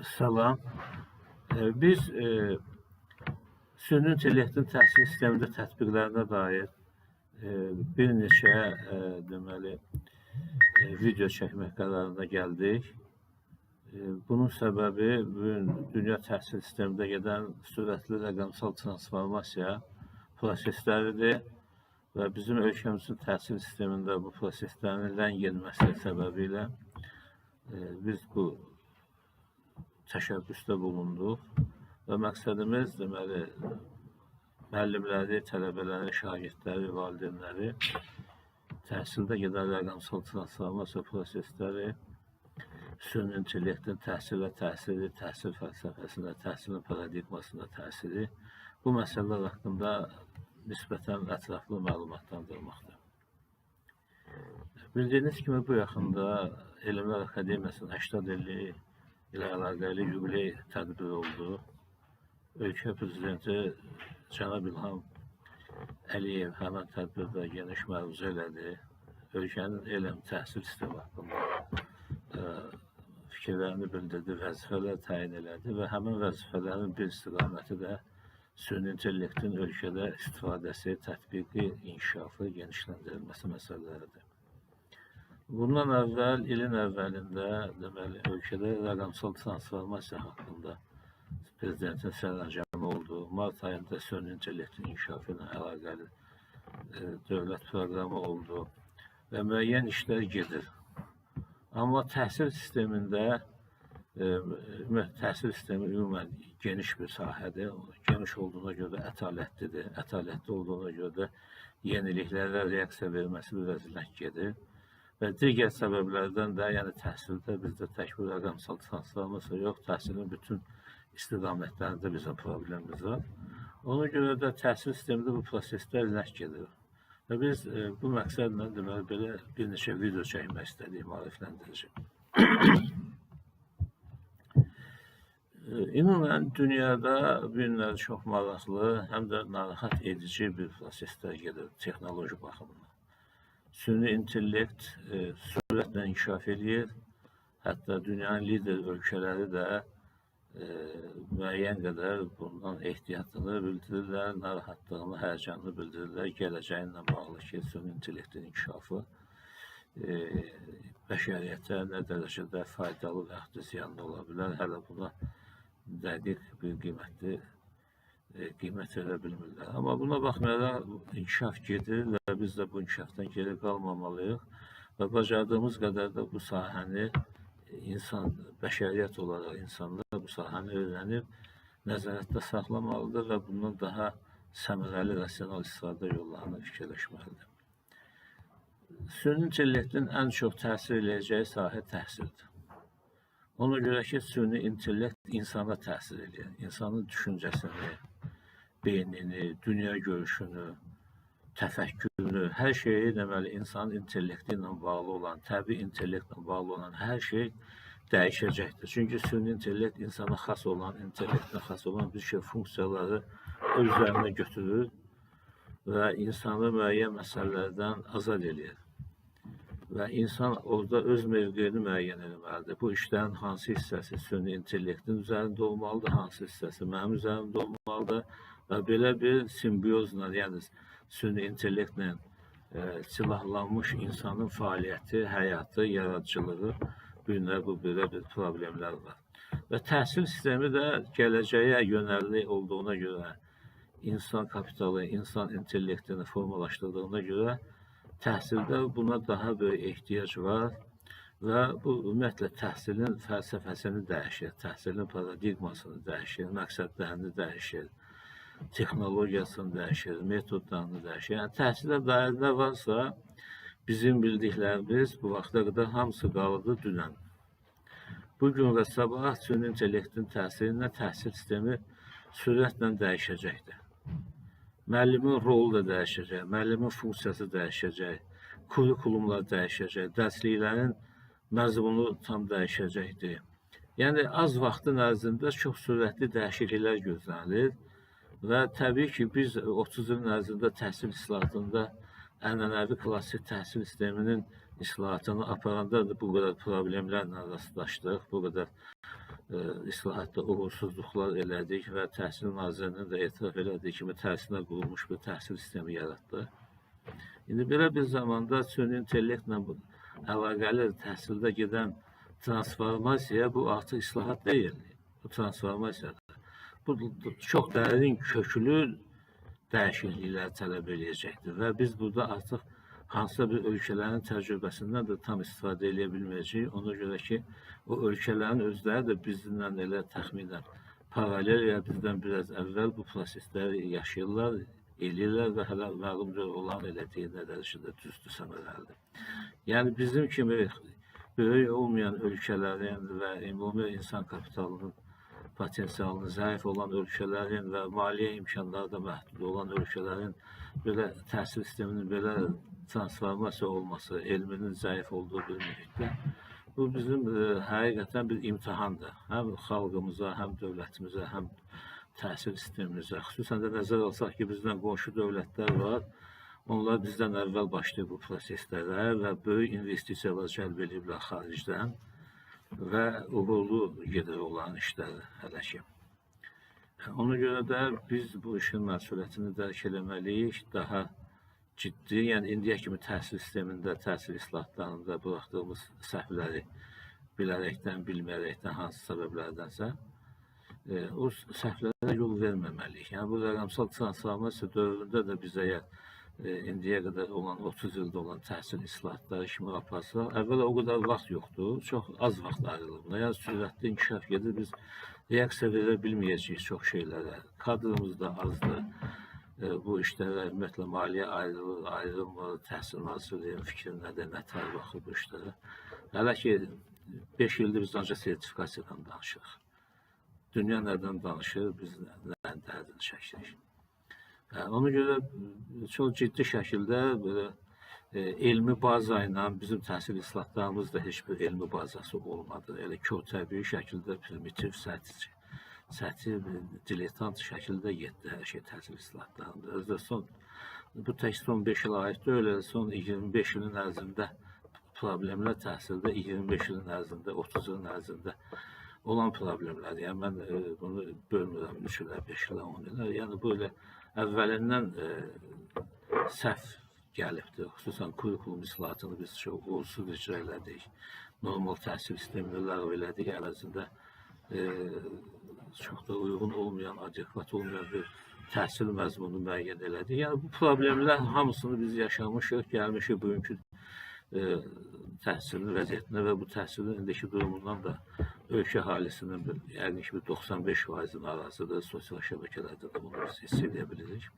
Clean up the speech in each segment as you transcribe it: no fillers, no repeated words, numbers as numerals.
Salam. Biz süni intellektin təhsil sistemində tətbiqlərinə dair bir neçə deməli video çəkmək qərarına gəldik. Bunun səbəbi bugün dünya təhsil sistemində gedən sürətli rəqəmsal transformasiya prosesləridir və bizim ölkəmizin təhsil sistemində bu proseslərin ləng getməsi səbəbilə biz bu təşəbbüsdə bulunduq və məqsədimiz deməli müəllimləri, tələbələri, şagirdləri, valideynləri təhsildə gedən rəqəmsal transformasiya prosesləri, süni intellektin təhsilə təsiri, təhsil fəlsəfəsində, təhsilin paradigmasında təsiri bu məsələlər haqqında nisbətən ətraflı məlumatlandırmaqdır. Bildiyiniz kimi bu yaxında Elmlər Akademiyasının 80 illik ilə əlaqəli yubiley tədbiri oldu. Ölkə prezidenti cənab İlham Əliyev həmin tədbirdə geniş məruzə elədi. Ölkənin elm təhsil sistemi haqqında fikirlərini bildirdi, vəzifələr təyin elədi və həmin vəzifələrin bir istiqaməti də süni intellektin ölkədə istifadəsi, tətbiqi, inkişafı, genişləndirilməsi məsələləridir. Bundan əvvəl, ilin əvvəlində deməli, ölkədə rəqəmsal transformasiya haqqında prezidentin sərəncamı oldu. Mart ayında süni intellektin inkişafı ilə əlaqəli dövlət proqramı oldu və müəyyən işlər gedir. Amma təhsil sistemində, təhsil sistemi ümumən geniş bir sahədir. Geniş olduğuna görə də ətalətlidir. Ətalətli olduğuna görə də yeniliklərə reaksiya verməsi biraz ləng gedir. Və digər səbəblərdən də, yəni təhsildə bizdə tək bir rəqəmsal transformasiya yox, təhsilin bütün istiqamətlərində bizim problemimiz var. Ona görə də təhsil sistemində bu proseslər ləng gedir. Və biz bu məqsədlə deməli belə bir neçə video çəkmək istədik, maarifləndirici. Ümumən dünyada bu günlər çox maraqlı, həm də narahat edici bir proseslər gedir texnoloji baxımından. Süni intellekt sürətlə inkişaf edir. Hətta dünyanın lider ölkələri də müəyyən qədər bundan ehtiyatını bildirirlər, narahatlığını, həyəcanını bildirirlər. Gələcəyinlə bağlı ki, süni intellektin inkişafı bəşəriyyətə nə dərəcədə faydalı və yaxud da ziyanlı ola bilər. Hələ buna dəqiq bir qiymət verə bilmirlər. Amma buna baxmayaraq inkişaf gedir və biz də bu inkişafdan geri qalmamalıyıq və bacardığımız qədər də bu sahəni bəşəriyyət olaraq insanlar bu sahəni öyrənib nəzarətdə saxlamalıdır və bundan daha səmərəli, rasional istifadə yollarını fikirləşməlidir. Süni intellektin ən çox təsir edəcəyi sahə təhsildir. Ona görə ki, süni intellekt insana təsir edir. İnsanın düşüncəsini, beynini, dünya görüşünü, təfəkkürünü, hər şeyi deməli insanın intellekti ilə bağlı olan, təbii intellektlə bağlı olan hər şey dəyişəcəkdir. Çünki süni intellekt insana xas olan, intellektlə xas olan bir şey funksiyaları öz üzərinə götürür və insanı müəyyən məsələlərdən azad edir. Və insan orada öz mövqeyini müəyyən etməlidir. Bu işlərin hansı hissəsi süni intellektin üzərində olmalıdır, hansı hissəsi mənim üzərimdə olmalıdır və belə bir simbiozla, yəni süni intellektlə silahlanmış insanın fəaliyyəti, həyatı, yaradıcılığı bu belə bir problemlər var. Və təhsil sistemi də gələcəyə yönəlli olduğuna görə, insan kapitalı, insan intellektini formalaşdırdığına görə təhsildə buna daha böyük ehtiyac var və bu ümumiyyətlə təhsilin fəlsəfəsini dəyişir, təhsilin paradigmasını dəyişir, məqsədlərini dəyişir, texnologiyasını dəyişir, metodlarını dəyişir. Yəni təhsilə dair nə varsa bizim bildiklərimiz bu vaxta qədər hamısı qaldı dünən. Bugün və sabah süni intellektin təsirinlə təhsil sistemi sürətlə dəyişəcəkdir. Müəllimin rolu da dəyişəcək, müəllimin funksiyası dəyişəcək, kurikulumlar dəyişəcək, dərsliklərin məzmunu tam dəyişəcəkdir. Yəni, az vaxtın ərzində çox sürətli dəyişikliklər gözlənilir və təbii ki, biz 30 ilin ərzində təhsil islahatında ənənəvi klassik təhsil sisteminin islahatını aparanda da bu qədər problemlərlə rastlaşdıq, bu qədər islahatda uğursuzluqlar elədik və Təhsil Nazirliyinin də etiraf elədiyi kimi tərsinə qurulmuş bir təhsil sistemi yaratdı. İndi belə bir zamanda süni intellektlə əlaqəli təhsildə gedən transformasiya bu artıq islahat deyil. Bu transformasiyadır. Bu çox dərin köklü dəyişikliklər tələb edəcəkdir və biz burada artıq hansısa bir ölkələrin təcrübəsindən də tam istifadə edə bilməyəcəyik. Ona görə ki, o ölkələrin özləri də bizimlə elə təxminən paralel ya bizdən biraz əvvəl bu prosesləri yaşayırlar, eləyirlər və hələ məlumdur olan elədiyi nəzərdə düzdür, səmərəlidir. Yəni bizim kimi böyük olmayan ölkələrin və ümumi insan kapitalının potensialının zəif olan ölkələrin və maliyyə imkanları da məhdud olan ölkələrin belə təhsil sisteminin belə transformasiya olması, elminin zəif olduğu bir mühitdə bu bizim həqiqətən bir imtihandır. Həm xalqımıza, həm dövlətimizə, həm təhsil sistemimizə. Xüsusən də nəzər alsaq ki, bizdən qonşu dövlətlər var. Onlar bizdən əvvəl başlayıb bu proseslərə və böyük investisiyalar cəlb ediblər xaricdən və uğurlu gedir olan işləri hələ ki. Ona görə də biz bu işin məsuliyyətini dərk eləməliyik, daha ciddi, yəni indiyə kimi təhsil sistemində, təhsil islahatlarında buraxdığımız səhvləri bilərəkdən, bilməyərəkdən, hansı səbəblərdənsə o səhvlərə yol verməməliyik. Yəni bu rəqəmsal transformasiya dövründə də biz əgər indiyə qədər olan 30 ildə olan təhsil islahatları kimi aparsaq, əvvəl o qədər vaxt yoxdur, çox az vaxt ayrılır buna. Yəni sürətli inkişaf gedir, biz reaksiya verə bilməyəcəyik çox şeylərə. Kadrımız da azdır. Bu işlərə ümumiyyətlə maliyyə ayrılmır, Təhsil Nazirliyinin fikrinə də nətər baxır bu işlərə. Hələ ki 5 ildir biz ancaq sertifikasiyadan danışırıq. Dünya nədən danışır, biz nədən dərdini çəkirik. Ona görə çox ciddi şəkildə belə elmi baza ilə bizim təhsil islahatlarımız da heç bir elmi bazası olmadı. Elə kötəbii şəkildə primitiv, səthi, diletant şəkildə getdi hər şey təhsil islahatlarında. Özdə bu tək son 5 il aid deyil, son 25 ilin ərzində problemlər təhsildə 25 ilin ərzində, 30 ilin ərzində olan problemlər. Yəni mən bunu bölmürəm 3 ilə, 5 ilə, 10 ilə. Yəni böyle əvvəlindən səhv gəlibdir. Xüsusən kurikulum islahatını biz çox uğursuz icra elədik. Normal təhsil sistemini ləğv elədik. Əvəzində çox da uyğun olmayan, adekvat olmayan bir təhsil məzmunu müəyyən elədik. Yəni bu problemlər hamısını biz yaşamışıq, gəlmişik bugünkü təhsilin vəziyyətinə və bu təhsilin indiki durumundan da ölkə əhalisinin yəqin ki 95%-in arazıdır, sosial şəbəkələrdə də bunu biz hiss edə bilirik.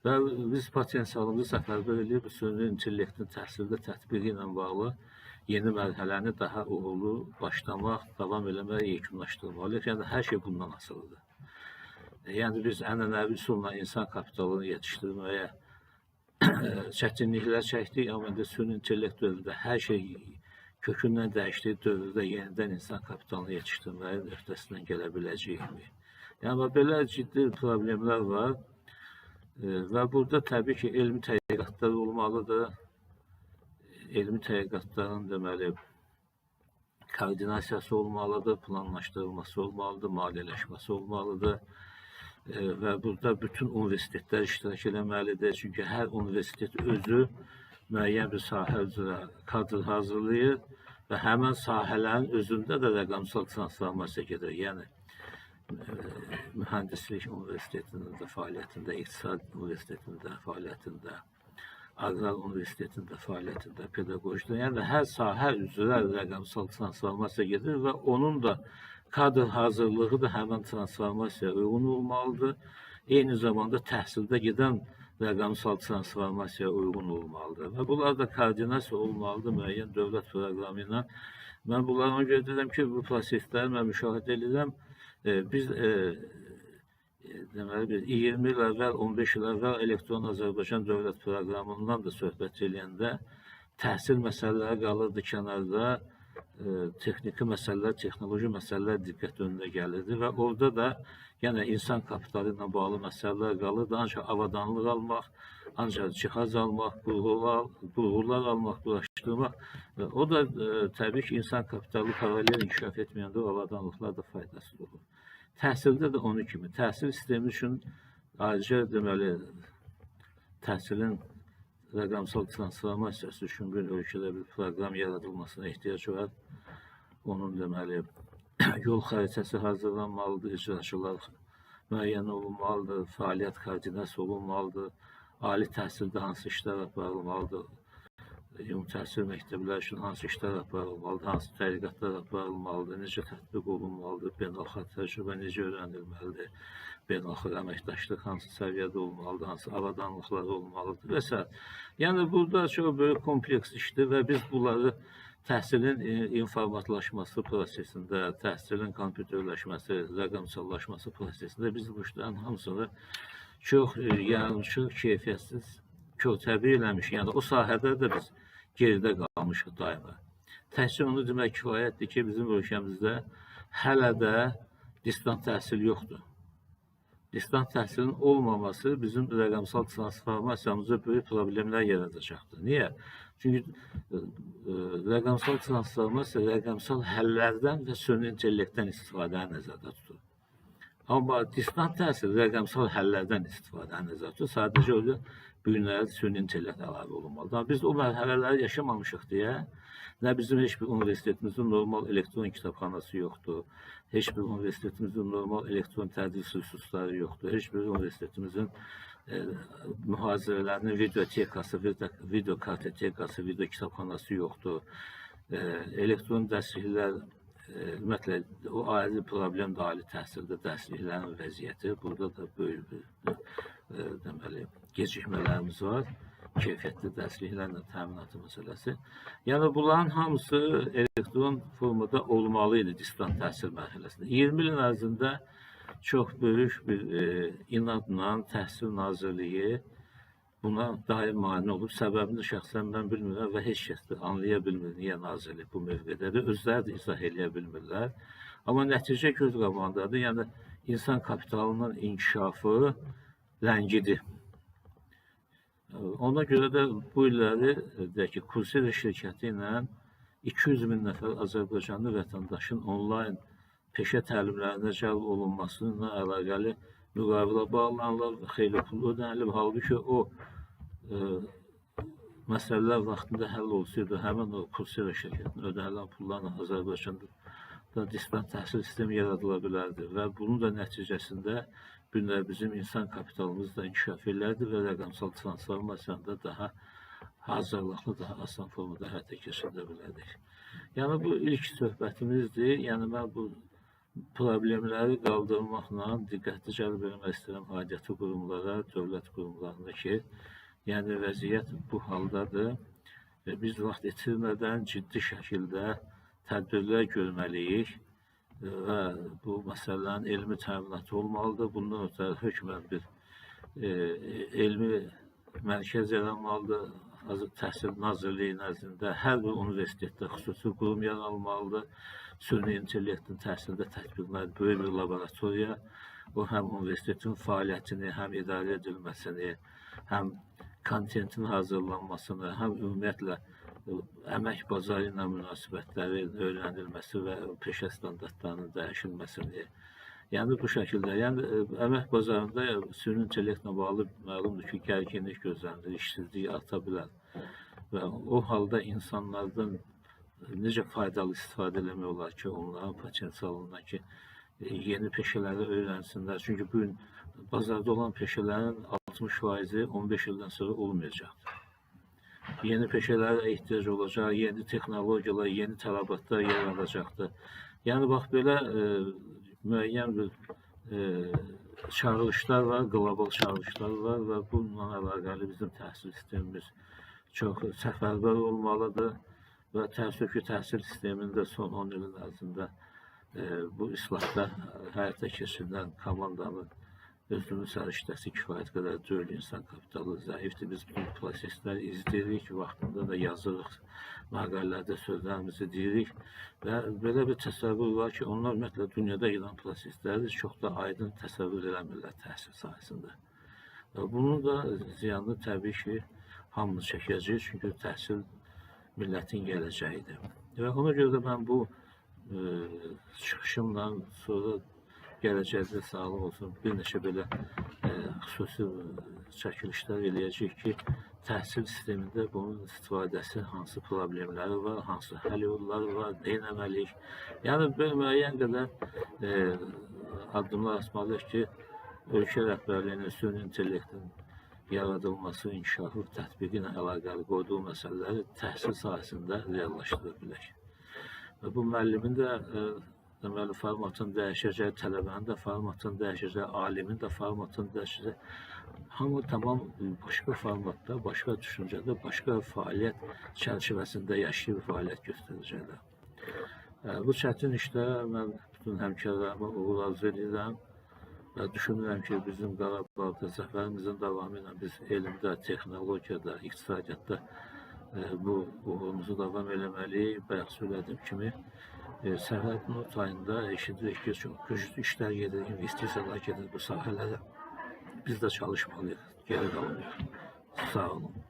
Və biz potensialımızı səfərbər edib süni intellektin təhsildə tətbiqi ilə bağlı yeni mərhələni daha uğurlu başlamaq, davam eləmək, yekunlaşdırmalıyıq. Yəni hər şey bundan asılıdır. Yəni biz ənənəvi üsulla insan kapitalını yetişdirməyə çətinliklər çəkdik, amma indi süni intellekt dövründə hər şey kökündən dəyişdiyi dövrdə yenidən insan kapitalını yetişdirməyin öhdəsindən gələ biləcəyik. Yəni belə ciddi problemlər var və burada təbii ki elmi tədqiqatlar olmalıdır. Elmi tədqiqatların deməli koordinasiyası olmalıdır, planlaşdırılması olmalıdır, maliyyələşməsi olmalıdır. Və burada bütün universitetlər iştirak eləməlidir. Çünki hər universitet özü müəyyən bir sahə üzrə kadr hazırlayır və həmən sahələrin özündə də rəqəmsal transformasiya gedir. Yəni mühəndislik universitetinin də fəaliyyətində, iqtisad universitetinin də fəaliyyətində, Aqrar Universitetinin də fəaliyyətində, pedaqojda, yəni hər sahə üzrə rəqəmsal transformasiya gedir və onun da kadr hazırlığı da həmən transformasiyaya uyğun olmalıdır. Eyni zamanda təhsildə gedən rəqəmsal transformasiyaya uyğun olmalıdır. Və bunlar da koordinasiya olmalıdır müəyyən dövlət proqramı ilə. Mən bunları ona görə deyirəm ki, bu prosesləri mən müşahidə edirəm. Biz deməli 20 il əvvəl, 15 il əvvəl Elektron Azərbaycan dövlət proqramından da söhbət edəndə təhsil məsələləri qalırdı kənarda. texniki məsələlər, texnoloji məsələlər diqqət önünə gəlirdi və orada da yenə insan kapitalı ilə bağlı məsələlər qalırdı. Ancaq avadanlıq almaq, ancaq cihaz almaq, qurğular almaq, quraşdırmaq. O da təbii ki, insan kapitalı paralel inkişaf etməyəndə o avadanlıqlar da faydasız olur. Təhsildə də onun kimi. Təhsil sistemi üçün ayrıca deməli, təhsilin rəqəmsal transformasiyası üçün bir ölkədə bir proqram yaradılmasına ehtiyac var. Onun deməli, yol xəritəsi hazırlanmalıdır, icraçılar müəyyən olunmalıdır, fəaliyyət koordinasiya olunmalıdır, ali təhsildə hansı işlər aparılmalıdır, ümumi təhsil məktəbləri üçün hansı işlər aparılmalıdır, hansı tədqiqatlar aparılmalıdır, necə tətbiq olunmalıdır, beynəlxalq təcrübə necə öyrənilməlidir, beynəlxalq əməkdaşlıq hansı səviyyədə olmalıdır, hansı avadanlıqlar olmalıdır və s. Yəni, burada çox böyük kompleks işdir və biz bunları təhsilin informatlaşması prosesində, təhsilin kompüterləşməsi, rəqəmsallaşması prosesində biz bu işlərin hamısını çox yarımçıq, keyfiyyətsiz, körtəbi eləmişik. Yəni, o sahədə də biz geridə qalmışıq daima. Təhsil onu demək kifayətdir ki, bizim ölkəmizdə hələ də distant təhsil yoxdur. Distant təhsilin olmaması bizim rəqəmsal transformasiyamızda böyük problemlər yaradacaqdır. Niyə? Çünki rəqəmsal transformasiya rəqəmsal həllərdən və süni intellektdən istifadəni nəzərdə tutur. Amma distant təhsil rəqəmsal həllərdən istifadəni nəzərdə tutur. Sadəcə öyle bugünlərə süni intellekt əlavə olunmalıdır. Amma biz o mərhələləri yaşamamışıq deyə, nə bizim heç bir universitetimizin normal elektron kitabxanası yoxdur, heç bir universitetimizin normal elektron tədris resursları yoxdur, heç bir universitetimizin mühazirələrinin videotekası, video kartotekası, video kitabxanası yoxdur. Elektron dərsliklər, ümumiyyətlə, o ayrı problem da ali təhsildə dərsliklərin vəziyyəti. Burada da böyük bir deməli, gecikmələrimiz var. Keyfiyyətli dərsliklərlə təminatı məsələsi. Yəni, bunların hamısı elektron formada olmalı idi distant təhsil mərhələsində. 20 ilin ərzində çox böyük bir inadla Təhsil Nazirliyi buna daim mane olub. Səbəbini şəxsən mən bilmirəm və heç kəs də anlaya bilmir niyə Nazirlik bu mövqedədir. Özləri də izah eləyə bilmirlər. Amma nəticə göz qabağındadır. Yəni, insan kapitalının inkişafı ləngidir. Ona görə də bu illəri Coursera şirkəti ilə 200 min nəfər Azərbaycanlı vətəndaşın onlayn peşə təlimlərinə cəlb olunmasına əlaqəli müqavilə bağlanılır və xeyli pul ödənilib. Halbuki o məsələlər vaxtında həll olsaydı, həmin o Coursera şirkətinə ödənilən pullarla Azərbaycanda distant təhsil sistemi yaradıla bilərdi və bunun da nəticəsində günlər bizim insan kapitalımız da inkişaf elərdi və rəqəmsal transformasiyanda daha hazırlıqlı, daha asan formada həyata keçirdə bilərdik. Yəni, bu ilk söhbətimizdir. Yəni, mən bu problemləri qaldırmaqla diqqətli cəlb etmək istəyirəm aidiyyatı qurumlara, dövlət qurumlarına ki, yəni vəziyyət bu haldadır və biz vaxt itirmədən ciddi şəkildə tədbirlər görməliyik və bu məsələlərin elmi təminatı olmalıdır. Bundan ötürü hökmən bir elmi mərkəz yaranmalıdır. Təhsil Nazirliyi nəzdində hər bir universitetdə xüsusi qurum yaranmalıdır. Süni intellektin təhsildə tətbiqləri böyük bir laboratoriya. O, həm universitetin fəaliyyətini, həm idarə edilməsini, həm kontentin hazırlanmasını, həm ümumiyyətlə əmək bazarı ilə münasibətlərin öyrənilməsi və peşə standartlarının dəyişilməsini. Yəni, bu şəkildə, yəni, əmək bazarında süni intellektlə bağlı məlumdur ki, gərginlik gözlənilir, işsizlik arta bilər. Və o halda insanlardan necə faydalı istifadə eləmək olar ki, onların potensialından ki, yeni peşələri öyrənsinlər. Çünki bugün bazarda olan peşələrin 60%-i 15 ildən sonra olmayacaqdır. Yeni peşələrə ehtiyac olacaq, yeni texnologiyalar, yeni tələbatlar yaradacaqdır. Yəni, bax, belə müəyyən bir çağırışlar var, qlobal çağırışlar var və bununla əlaqəli bizim təhsil sistemimiz çox səfərbər olmalıdır və təəssüf ki, təhsil sistemində son 10 ilin ərzində bu islahda həyata keçirilən komandanın özünün səriştəsi kifayət qədər deyil, insan kapitalı zəifdir. Biz bütün prosesləri izləyirik, vaxtında da yazırıq, məqalələrdə sözlərimizi deyirik və belə bir təsəvvür var ki, onlar ümumiyyətlə dünyada gedən prosesləri çox da aydın təsəvvür eləmirlər təhsil sahəsində. Bunun da ziyanını təbii ki, hamımız çəkəcəyik, çünki təhsil millətin gələcəyidir. Və ona görə də mən bu çıxışımla sonra gələcəkdə sağlıq olsun, bir neçə belə xüsusi çəkilişlər eləyəcək ki, təhsil sistemində bunun istifadəsi, hansı problemləri var, hansı həll yolları var, nə etməliyik. Yəni, bir müəyyən qədər addımlar atmalıyıq ki, ölkə rəhbərliyinin süni intellektin yaradılması, inkişafı, tətbiqi ilə əlaqəli qoyduğu məsələləri təhsil sahəsində reallaşdıra bilək. Və bu müəllimin də deməli, formatın dəyişəcək, tələbənin də formatın dəyişəcək, alimin də formatın dəyişəcək. Hamı tamam başqa formatda, başqa düşüncədə, başqa fəaliyyət çərçivəsində yaşayıb fəaliyyət göstərəcəklər. Bu çətin işdə mən bütün həmkarlarıma uğur arzu edirəm və düşünürəm ki, bizim Qarabağda zəfərimizin davamı ilə biz elmdə, texnologiyada, iqtisadiyyatda bu uğurumuzu davam eləməliyik. Bayaq söylədiyim kimi, sərhəd ayında eşidirik ki, çox güclü işlər gedir, investisiyalar gedir bu sahələrə. Biz də çalışmalıyıq, geri qalmıyıq. Sağ olun.